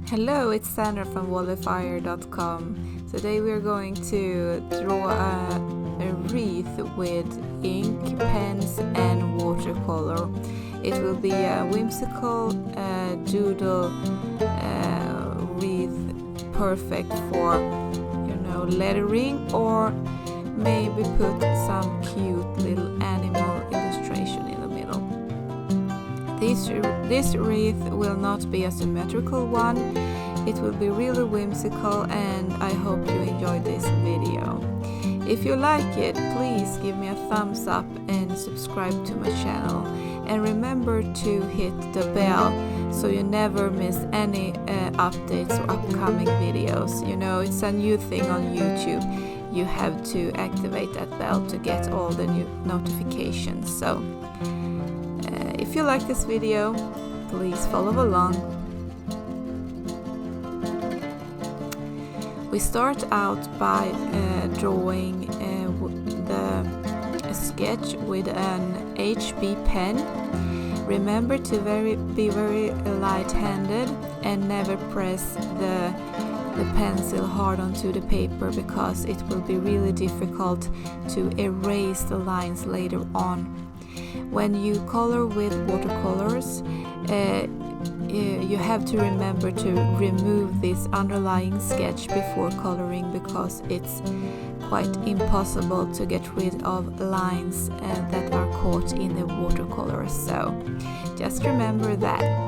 Hello, it's Sandra from watercolor.com. Today we are going to draw a wreath with ink, pens and watercolor. It will be a whimsical doodle wreath, perfect for lettering, or maybe put some cute little animal illustration in the middle. This wreath will not be a symmetrical one. It will be really whimsical, and I hope you enjoy this video. If you like it, please give me a thumbs up and subscribe to my channel. And remember to hit the bell so you never miss any updates or upcoming videos. It's a new thing on YouTube. You have to activate that bell to get all the new notifications. So if you like this video, please follow along. We start out by drawing a sketch with an HB pen. Remember to be very light-handed and never press the pencil hard onto the paper, because it will be really difficult to erase the lines later on. When you color with watercolors, you have to remember to remove this underlying sketch before coloring, because it's quite impossible to get rid of lines that are caught in the watercolors. So just remember that.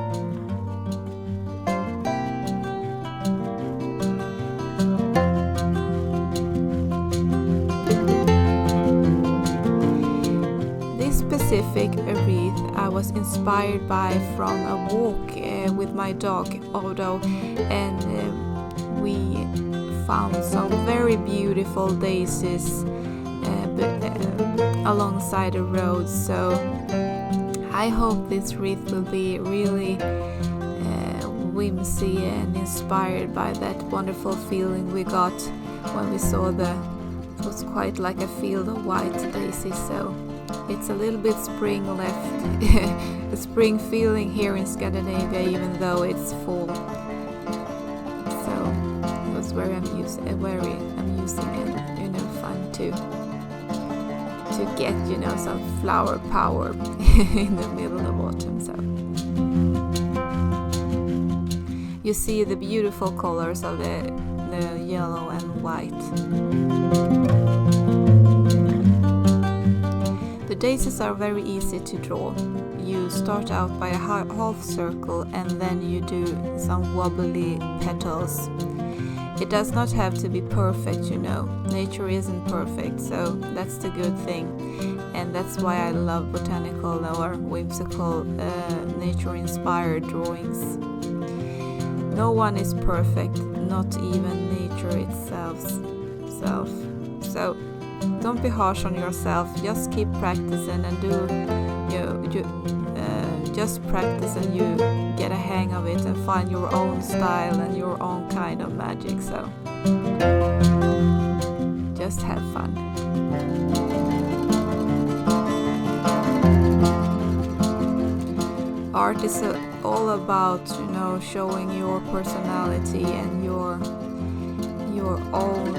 Specific wreath I was inspired by from a walk with my dog Odo, and we found some very beautiful daisies alongside the road. So I hope this wreath will be really whimsy and inspired by that wonderful feeling we got when we saw it was quite like a field of white daisies. So it's a little bit spring left, a spring feeling here in Scandinavia, even though it's fall. So it was very amusing and fun to get some flower power in the middle of autumn. So you see the beautiful colors of the yellow and white. The daisies are very easy to draw. You start out by a half circle and then you do some wobbly petals. It does not have to be perfect, Nature isn't perfect, so that's the good thing. And that's why I love botanical or whimsical nature-inspired drawings. No one is perfect, not even nature itself. So don't be harsh on yourself. Just keep practicing and just practice, and you get a hang of it and find your own style and your own kind of magic. So just have fun. Art is all about showing your personality and your own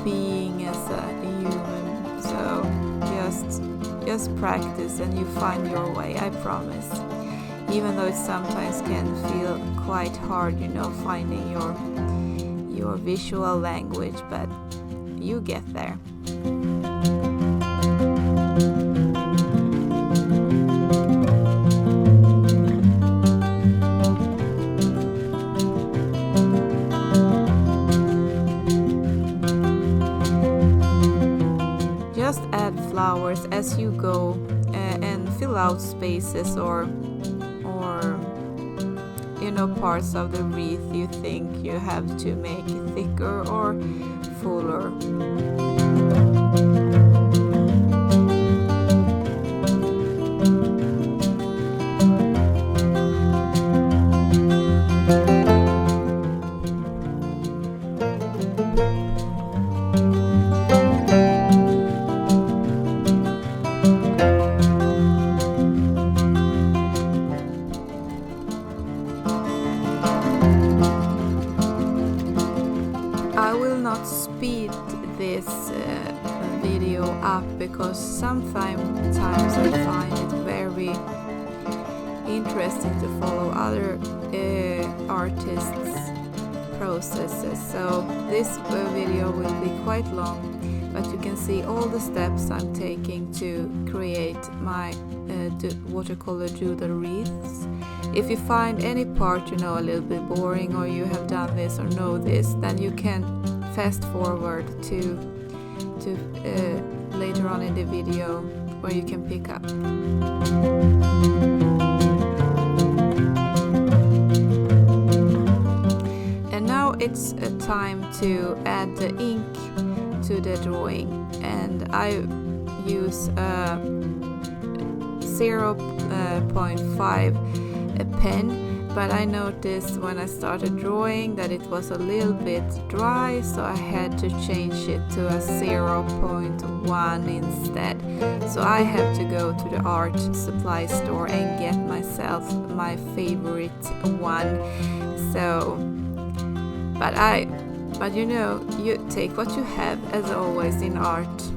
being as a human. So just practice and you find your way, I promise. Even though it sometimes can feel quite hard, finding your visual language, but you get there. Just add flowers as you go and fill out spaces or parts of the wreath you think you have to make thicker or fuller. speed this video up because sometimes I find it very interesting to follow other artists' processes. So this video will be quite long, but you can see all the steps I'm taking to create my watercolor doodle wreaths. If you find any part a little bit boring, or you have done this or know this, then you can fast forward to later on in the video where you can pick up. And now it's time to add the ink to the drawing, and I use 0.5 pen, but I noticed when I started drawing that it was a little bit dry, so I had to change it to a 0.1 instead. So I have to go to the art supply store and get myself my favorite one. So but you take what you have, as always in art.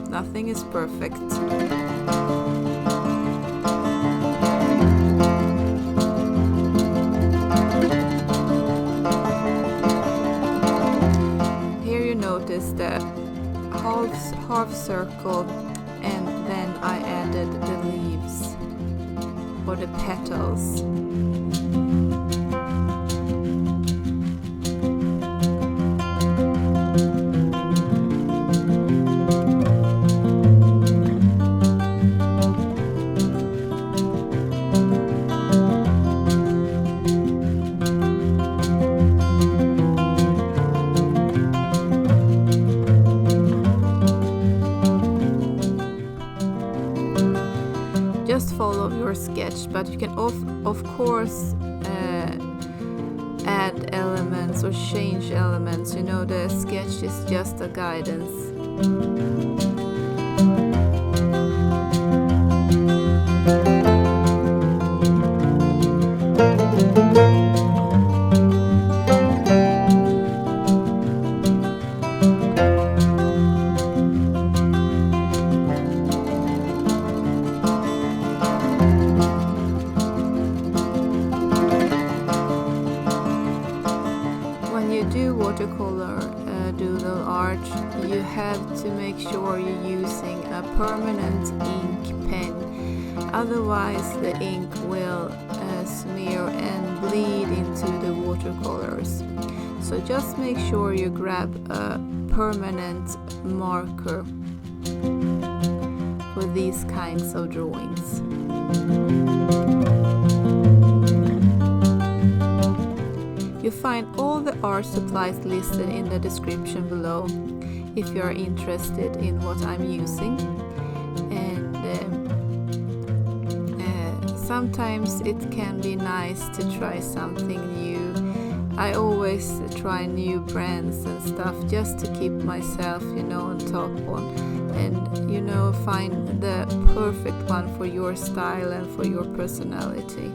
Nothing is perfect. Notice the half circle, and then I added the leaves or the petals. Just follow your sketch, but you can of course add elements or change elements. The sketch is just a guidance. Watercolor doodle art, you have to make sure you're using a permanent ink pen, otherwise the ink will smear and bleed into the watercolors. So just make sure you grab a permanent marker for these kinds of drawings. You find all the art supplies listed in the description below if you are interested in what I'm using. And sometimes it can be nice to try something new. I always try new brands and stuff just to keep myself, on top and find the perfect one for your style and for your personality.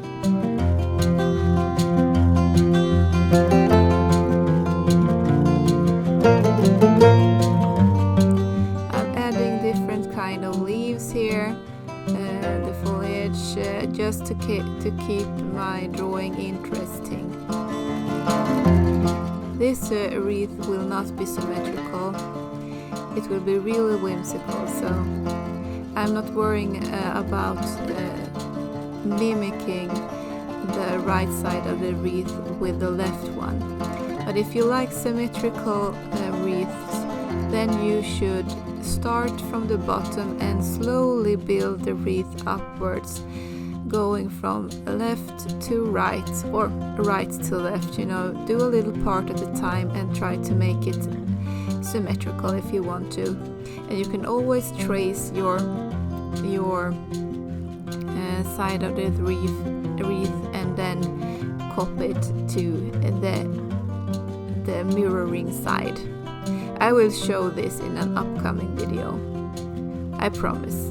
I'm adding different kind of leaves here, the foliage, just to keep my drawing interesting. This wreath will not be symmetrical. It will be really whimsical, so I'm not worrying about mimicking the right side of the wreath with the left one. But if you like symmetrical wreaths, then you should start from the bottom and slowly build the wreath upwards, going from left to right or right to left. Do a little part at a time and try to make it symmetrical if you want to. And you can always trace your side of the wreath and then copy it to the mirroring side. I will show this in an upcoming video, I promise.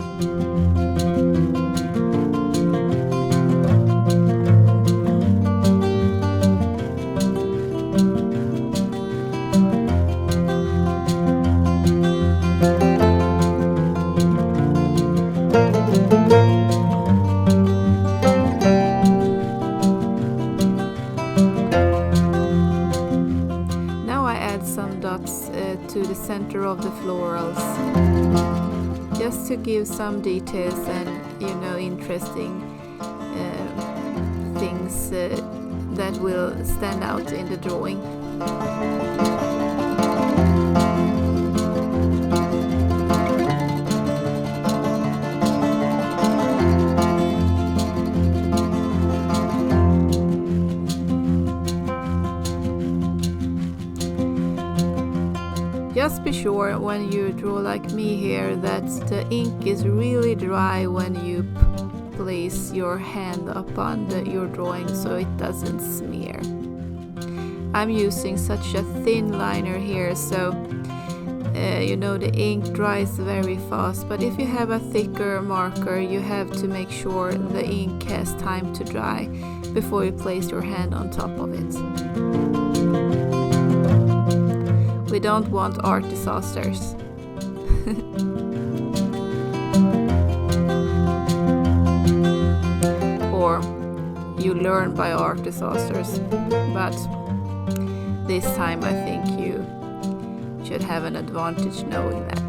dots to the center of the florals, just to give some details and interesting things that will stand out in the drawing. Just be sure when you draw like me here that the ink is really dry when you place your hand upon your drawing so it doesn't smear. I'm using such a thin liner here, so the ink dries very fast, but if you have a thicker marker you have to make sure the ink has time to dry before you place your hand on top of it. We don't want art disasters. Or you learn by art disasters, but this time I think you should have an advantage knowing that.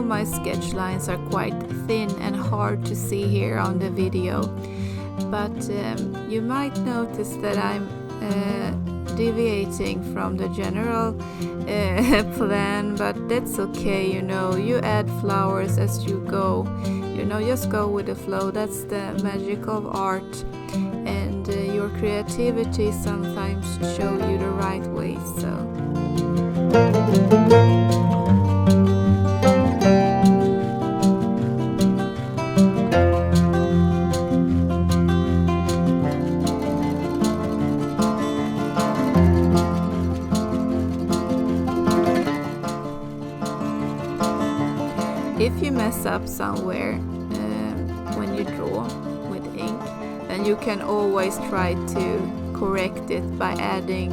My sketch lines are quite thin and hard to see here on the video, but you might notice that I'm deviating from the general plan, but that's okay, you add flowers as you go, just go with the flow. That's the magic of art, and your creativity sometimes show you the right way, so. If you mess up somewhere when you draw with ink, then you can always try to correct it by adding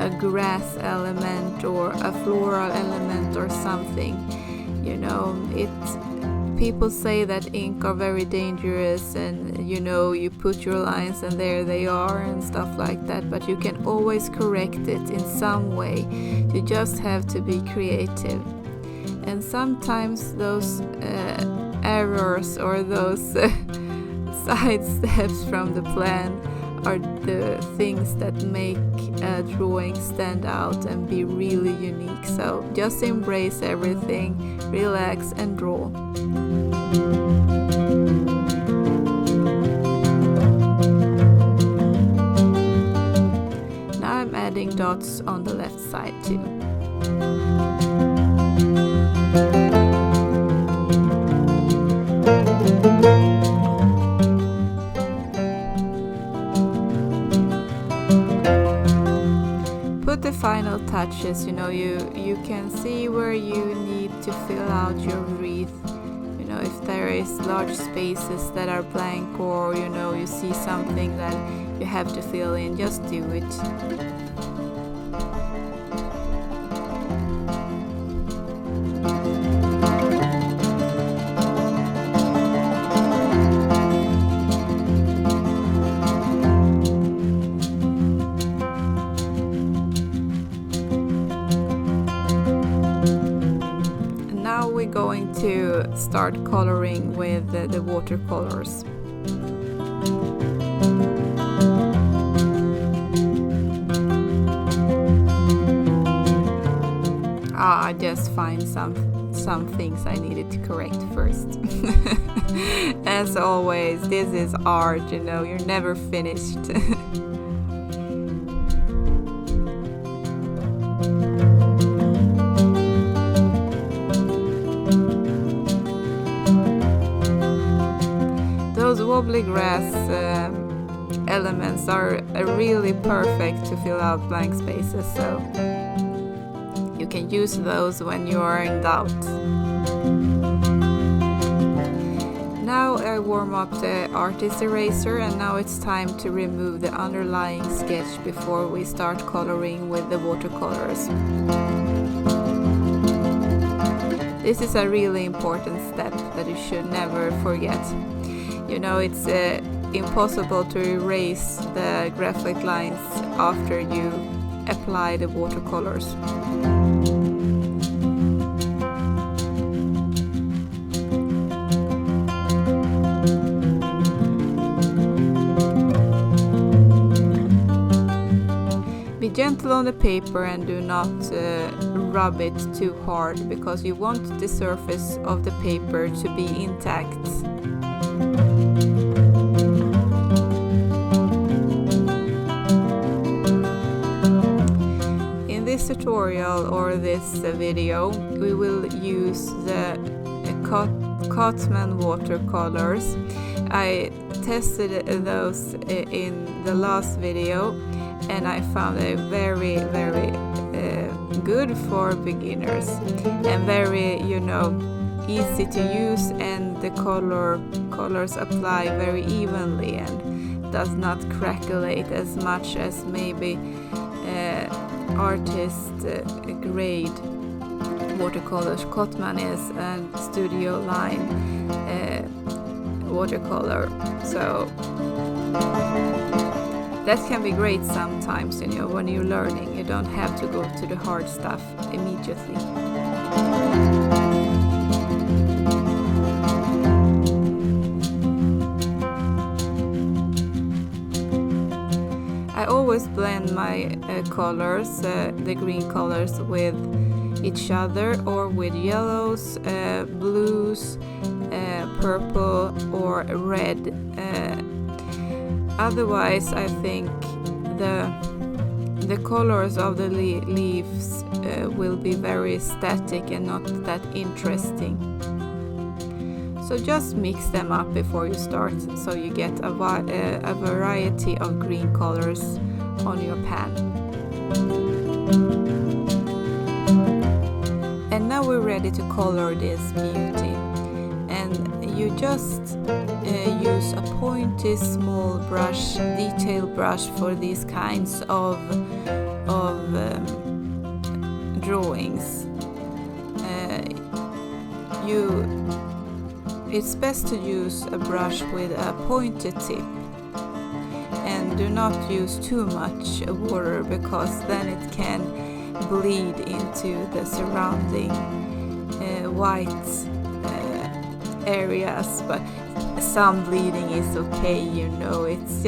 a grass element or a floral element or something. People say that ink are very dangerous, and you put your lines and there they are and stuff like that, but you can always correct it in some way. You just have to be creative. And sometimes those errors or those side steps from the plan are the things that make a drawing stand out and be really unique. So just embrace everything, relax and draw. Now I'm adding dots on the left side too. Put the final touches, you can see where you need to fill out your wreath. If there is large spaces that are blank, or you see something that you have to fill in, just do it. We're going to start coloring with the watercolors. I just find some things I needed to correct first. As always, this is art, you're never finished. wobbly grass elements are really perfect to fill out blank spaces, so you can use those when you are in doubt. Now I warm up the artist eraser, and now it's time to remove the underlying sketch before we start coloring with the watercolors. This is a really important step that you should never forget. You know, it's impossible to erase the graphic lines after you apply the watercolors. Be gentle on the paper and do not rub it too hard, because you want the surface of the paper to be intact. In this tutorial or this video, we will use the Cotman watercolors. I tested those in the last video, and I found it very good for beginners and very, you know, easy to use, and the colors apply very evenly and does not crackleate as much as maybe artist grade watercolors. Cotman is a studio line watercolor, so that can be great sometimes, you know, when you're learning. You don't have to go to the hard stuff immediately. I always blend my colors, the green colors, with each other or with yellows, blues, purple or red. Otherwise, I think the colors of the leaves will be very static and not that interesting. So just mix them up before you start, so you get a variety of green colors on your pan. And now we're ready to color this beauty. And you just use a pointy small brush, detail brush, for these kinds of drawings. It's best to use a brush with a pointed tip, and do not use too much water, because then it can bleed into the surrounding white areas. But some bleeding is okay, you know, it's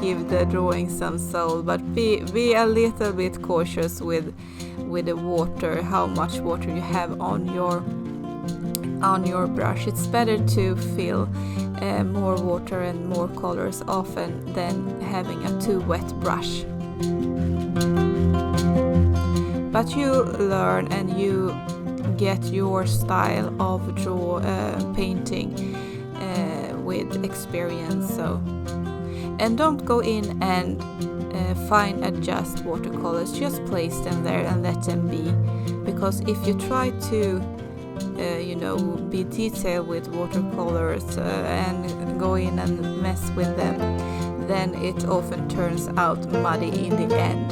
give the drawing some soul. But be a little bit cautious with the water, how much water you have on your brush. It's better to fill more water and more colors often than having a too wet brush. But you learn and you get your style of painting with experience. So, and don't go in and fine adjust watercolors. Just place them there and let them be, because if you try to be detailed with watercolors and go in and mess with them, then it often turns out muddy in the end.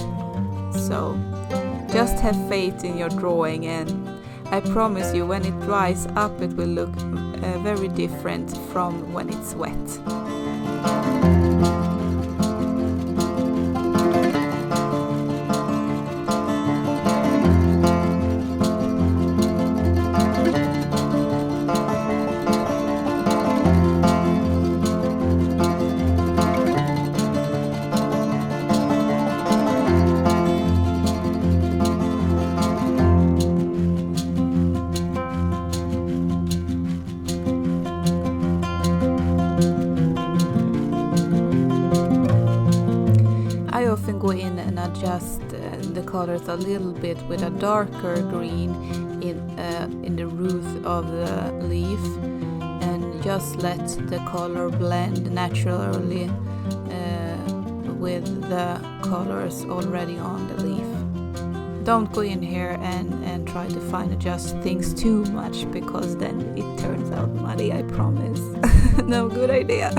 So just have faith in your drawing, and I promise you, when it dries up, it will look very different from when it's wet. Go in and adjust the colors a little bit with a darker green in the root of the leaf, and just let the color blend naturally with the colors already on the leaf. Don't go in here and try to adjust things too much, because then it turns out muddy, I promise. No good idea.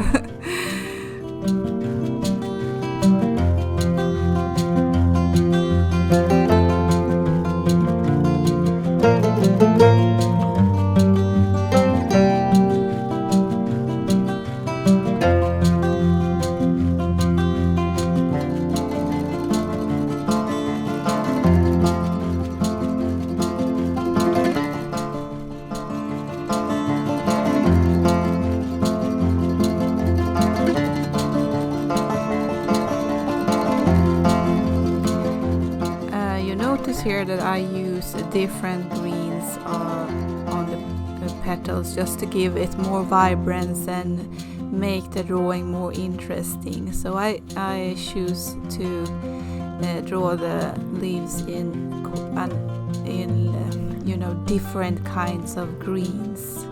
Here that I use different greens on the petals, just to give it more vibrance and make the drawing more interesting. So I choose to draw the leaves in different kinds of greens.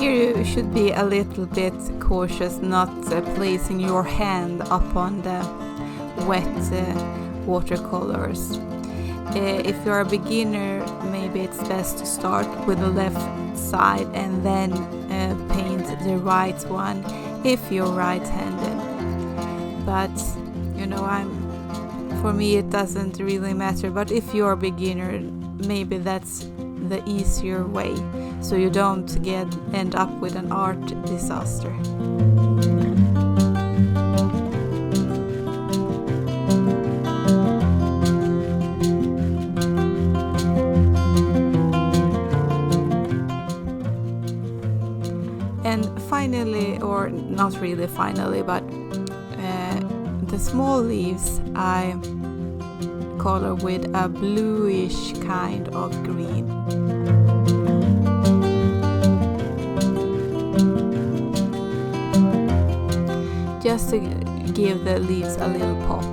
You should be a little bit cautious not placing your hand upon the wet watercolors. If you're a beginner, maybe it's best to start with the left side and then paint the right one if you're right-handed. But for me it doesn't really matter, but if you're a beginner, maybe that's the easier way, so you don't end up with an art disaster. And finally, or not really finally, but the small leaves I color with a bluish kind of green. Just to give the leaves a little pop.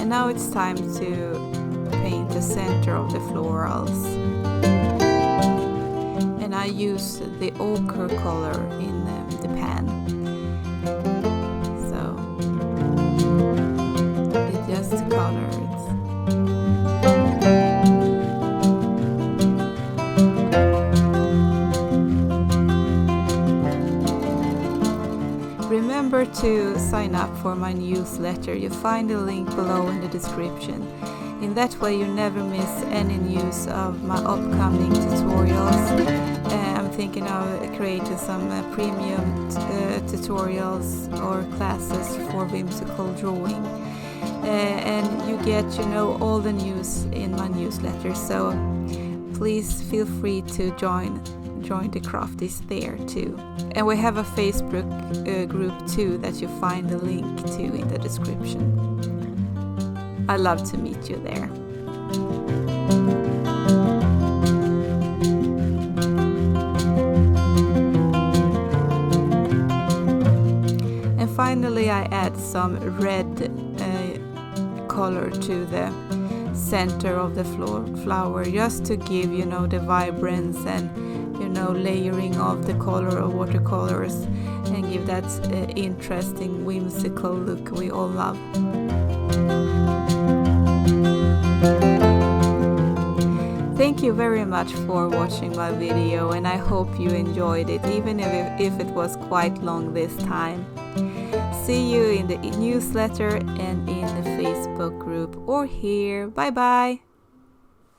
Now it's time to paint the center of the florals, and I use the ochre color in the pan, so it just colors. Remember to sign up for my newsletter. You find the link below in the description. In that way you never miss any news of my upcoming tutorials. I'm thinking of creating some premium tutorials or classes for whimsical drawing. And you get all the news in my newsletter, so please feel free to join the crafties there too. And we have a Facebook group too that you find the link to in the description. I'd love to meet you there. And finally I add some red color to the center of the flower, just to give the vibrance and layering of the color of watercolors, and give that interesting whimsical look we all love. Thank you very much for watching my video, and I hope you enjoyed it, even if it was quite long this time. See you in the newsletter and in the Facebook group or here. Bye bye!